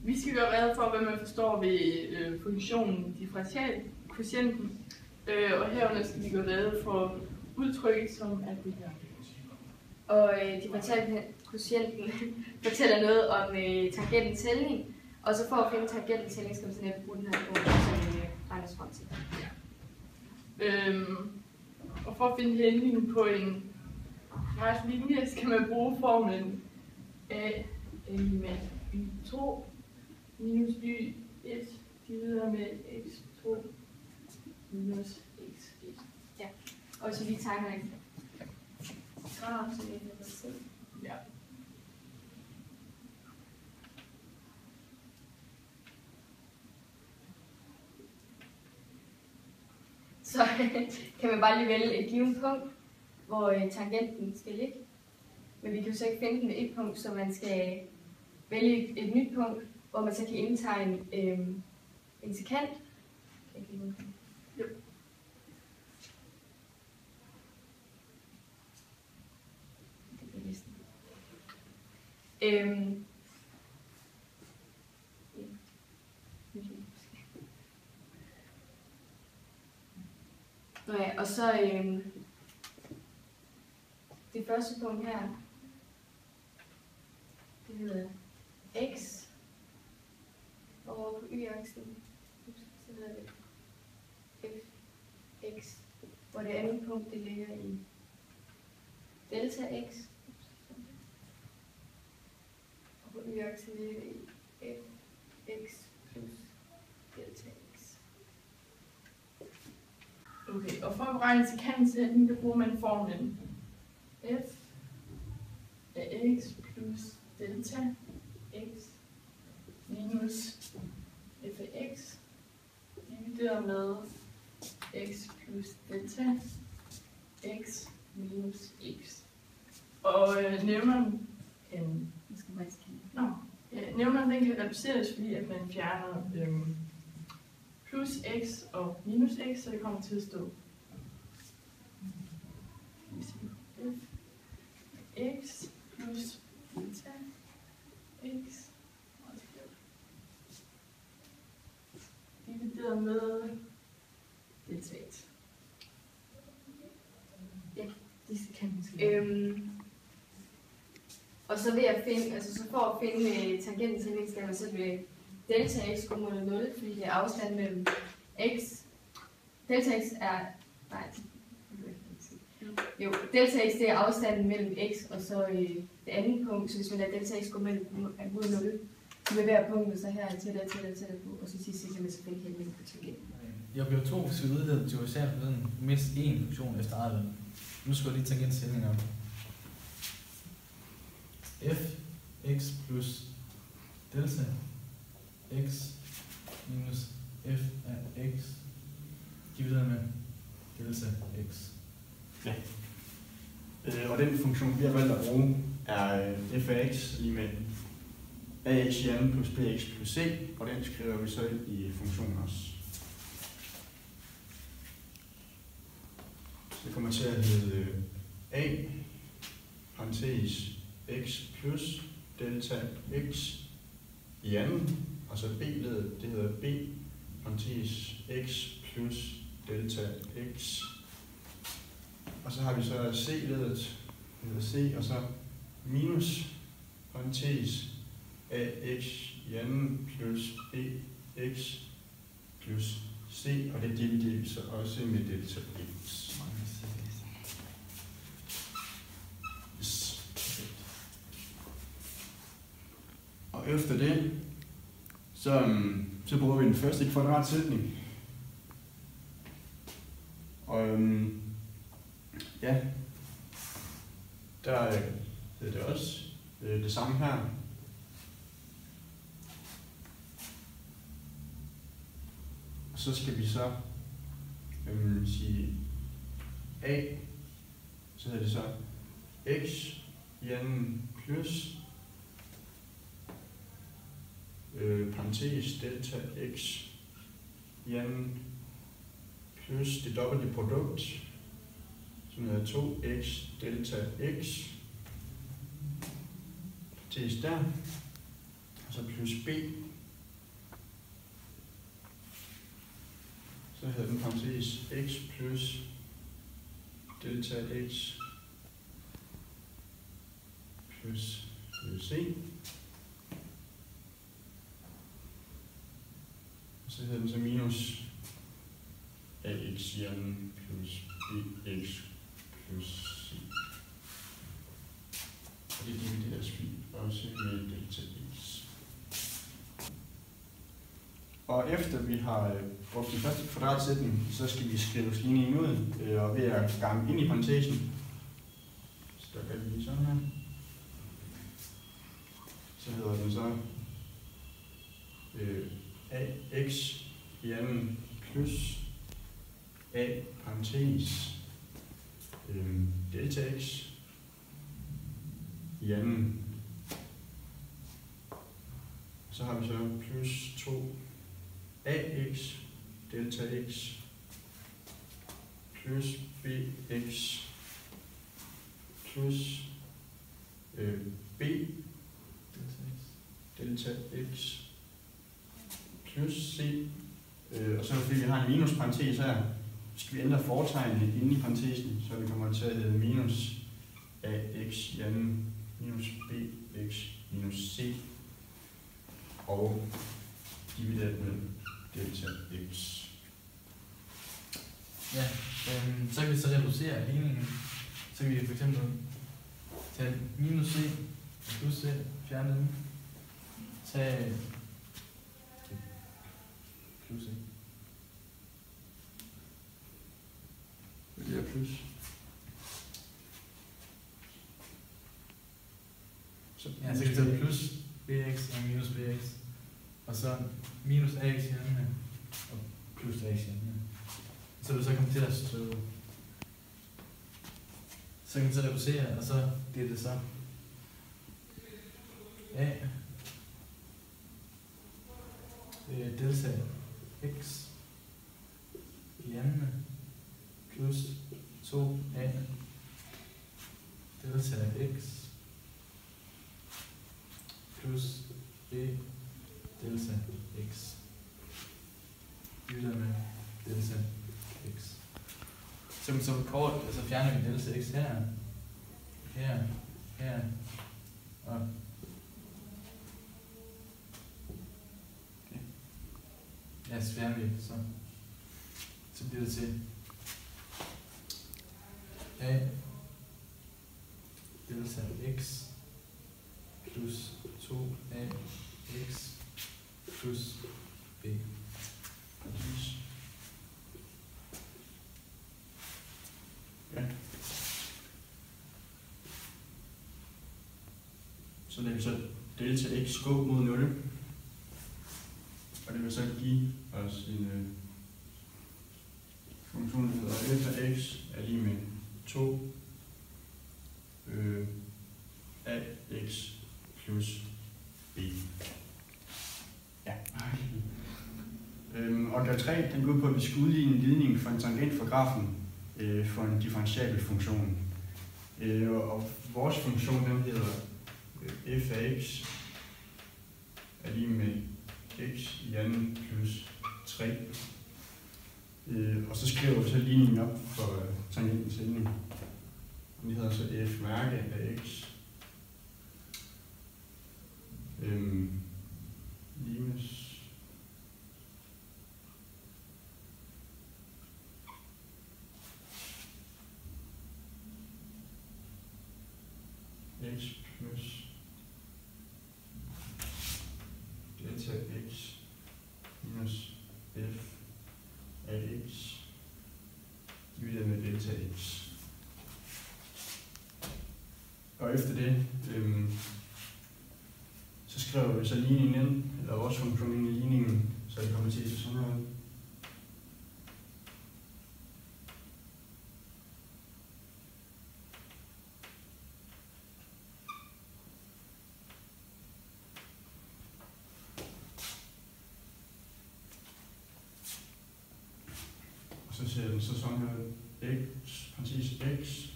Vi skal gøre rede for, hvad man forstår ved funktionen differentialkvotienten, og herunder skal vi gøre rede for udtrykket, som er det her. Og differentialkvotienten fortæller noget om tangentens hældning, og så for at finde tangentens hældning skal man sådan bruge den her formel, som regnes frem til. Og for at finde hældningen på en ret linje, skal man bruge formlen a element y2 minus y1 divideret med x2 minus x1. Ja, og hvis vi lige tegner en graf, så vi kan se. Ja. Så kan man bare lige vælge et givet punkt, hvor tangenten skal ligge. Men vi kan jo så ikke finde den med et punkt, så man skal vælge et nyt punkt, hvor man så kan indtegne en sekant. Jo. Ja, og så det første punkt her, det hedder x, og over på y-aksen, så hedder det fx, hvor det andet punkt, det ligger i delta x, og på y-aksen ligger det i fx plus delta x. Okay, og for at beregne sekantens hældning, der bruger man formlen f af x plus delta x minus f af x divideret med x plus delta x minus x. Og nævneren kan den kan reduceres, fordi at man fjerner plus x og minus x, så det kommer til at stå x plus delta x divideret med delta x. Ja, det kan man sige. Og så ved at finde, altså så for at finde tangentens hældning, skal man så ved delta x gå mod 0, fordi det er afstand mellem x. Delta x er, nej, jo, delta x det er afstanden mellem x og så det andet punkt, så hvis man lader delta x gå mod 0, så vil hver punkt så her tættere på, og så sidst kan man så finde hældningen på tangenten. I obligatorisk udvidet differentialkvotienten mindst én funktion efter eget valg. Nu skal jeg lige tangentens hældning op. F x plus delta x minus f af x divideret med delta x. Ja. Og den funktion, vi har valgt at bruge, er f af x lige med ax i anden plus bx plus c, og den skriver vi så i funktionen også. Det kommer til at hedde a parentes x plus delta x i anden, og så b-ledet, det hedder b parentes x plus delta x. Og så har vi så c-ledet, det hedder c, og så minus parentes ax i anden plus bx plus c, og det dividerer vi så også med delta x. Og efter det, så bruger vi den første kvadrat sætning. Og ja, der hedder det også det samme her. Og så skal vi så sige a, så hedder det så x i anden plus parentes delta x i anden plus det dobbelte produkt, som hedder 2x delta x, parentes der. så plus b. Så hedder den parentes x plus delta x plus c. Og så hedder den så minus ax i anden plus bx plus c. Og det divideres vi også med delta x. Og efter vi har brugt den første kvadratsætning, så skal vi skrive ligningen ud, og ved at gange ind i parentesen, så der kan vi lige sådan her, så hedder den så ax i anden plus a parentes delta x i anden. Så har vi så plus 2 ax delta x plus bx plus b delta x plus c. Og så fordi vi har en minusparentes her, så skal vi ændre fortegnet inde i parentesen, så vi kommer til at hedde minus ax i anden minus bx minus c og divideret med delta x. Ja, så kan vi så reducere ligningen. Så kan vi for eksempel tage minus c plus c, fjerne dem. Tag plus c. Det er plus. Ja, så kan vi tage plus bx og minus bx. Og så minus ax i anden og plus ax i anden. Så vil det så komme til at stå. Så kan vi så reducere, og så bliver det så a delta x i anden plus 2a delta x plus b delta x divideret med delta x. Så kort, så fjerner vi delta x her, her og okay. Ja, så fjerner vi, så bliver det til a delta x plus 2a x plus b. Ja. Så lader vi så delta x gå mod 0. Og det vil så give os en funktion, der hedder f af x er lige med 2 ax plus b. Ja. Og 3, den går ud på, at vi skal udligne ligningen for en tangent for grafen for en differentiabel funktion. Og vores funktion, den hedder f af x er lige med x i anden plus 3. Og så skriver vi så ligningen op for tangentens ligning. Den hedder så f mærke af x minus x plus delta x minus f af x divideret med delta x. Og efter det, så skriver vi så ligningen ind, eller vores funktion ind i ligningen, så det kommer til at se sådan her ud. Og så ser den så sådan her ud. X, parentes x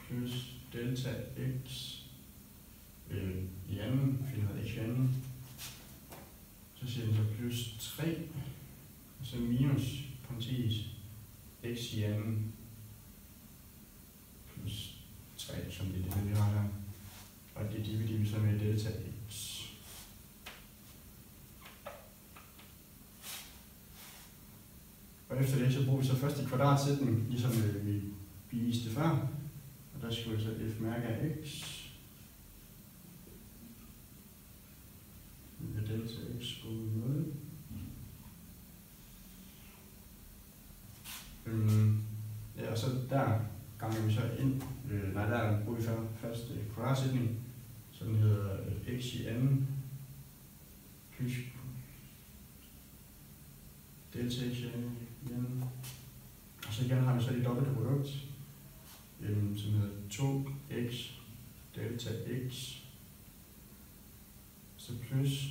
plus delta x i anden, fordi det hedder x i anden, Og efter det, så bruger vi så først i kvadratsætning, ligesom vi viste før. Og der skriver vi så f mærke af x. Med delta x går 0. Ja, og så der ganger vi så ind. Der bruger vi først kvadratsætning, så den hedder x i anden plus delta x i anden. Og så igen har vi så det dobbelte produkt, som hedder 2x delta x, så plus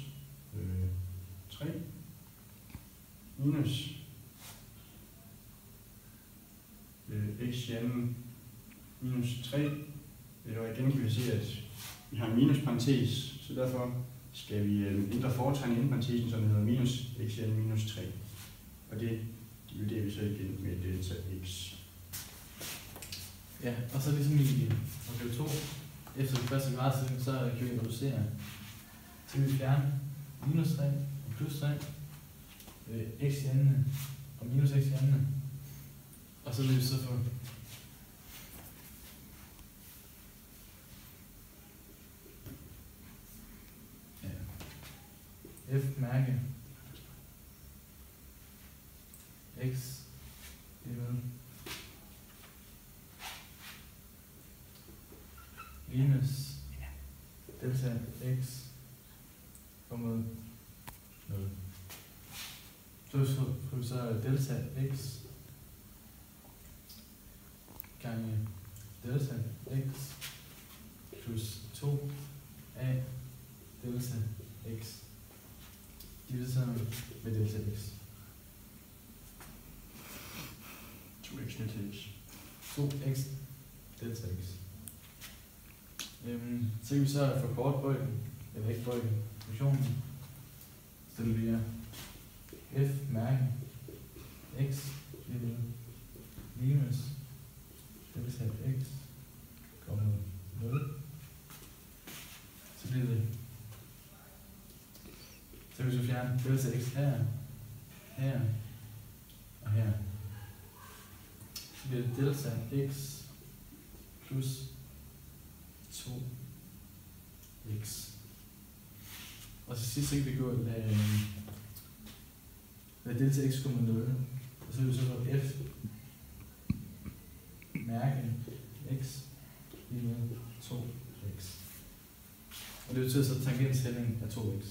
3 minus x i anden minus 3. Og igen kan vi se, at vi har en minusparentes, så derfor skal vi ændre foretegn inden parentesen, som hedder minus x i anden minus 3. Og det dividerer vi så igen med delta x. Ja, og så ligesom i opgave 2, efter det første gradsætning, så kan vi reducere. Så kan vi fjerne minus 3 og plus 3, x i anden og minus x i anden. Og så vil vi så få f mærke x med minus delta x og med 0. Så får vi så delta x gange delta x plus 2 af delta x divideret med delta x. 2x delta x. 2x delta x. Så kan vi så forkorte bøjlen, eller ikke bøjlen, funktionen. Så det bliver f mærke x minus delta x kommer 0. Så bliver det, så kan vi så fjerne delta x her, her og her. Så bliver det delta x plus 2x. Og til sidst så kan vi gå og lade delta x gå med 0. Og så vil vi så få f mærke x lige med 2x. Og det betyder så tangenshældning af 2x.